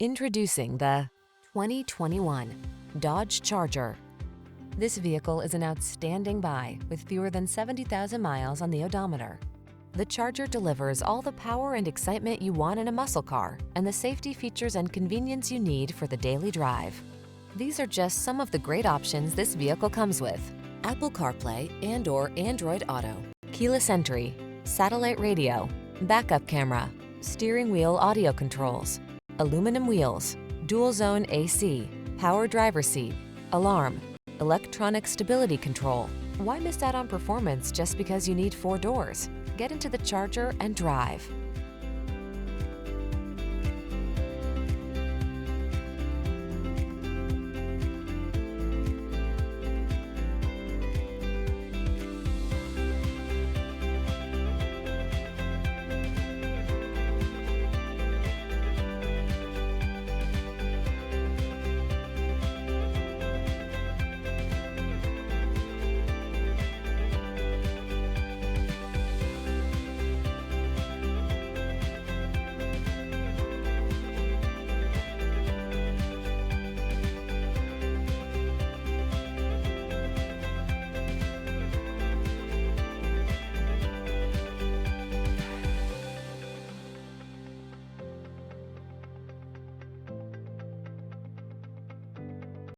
Introducing the 2021 Dodge Charger. This vehicle is an outstanding buy with fewer than 70,000 miles on the odometer. The Charger delivers all the power and excitement you want in a muscle car and the safety features and convenience you need for the daily drive. These are just some of the great options this vehicle comes with: Apple CarPlay and/or Android Auto, keyless entry, satellite radio, backup camera, steering wheel audio controls, aluminum wheels, dual zone AC, power driver seat, alarm, electronic stability control. Why miss out on performance just because you need 4 doors? Get into the Charger and drive.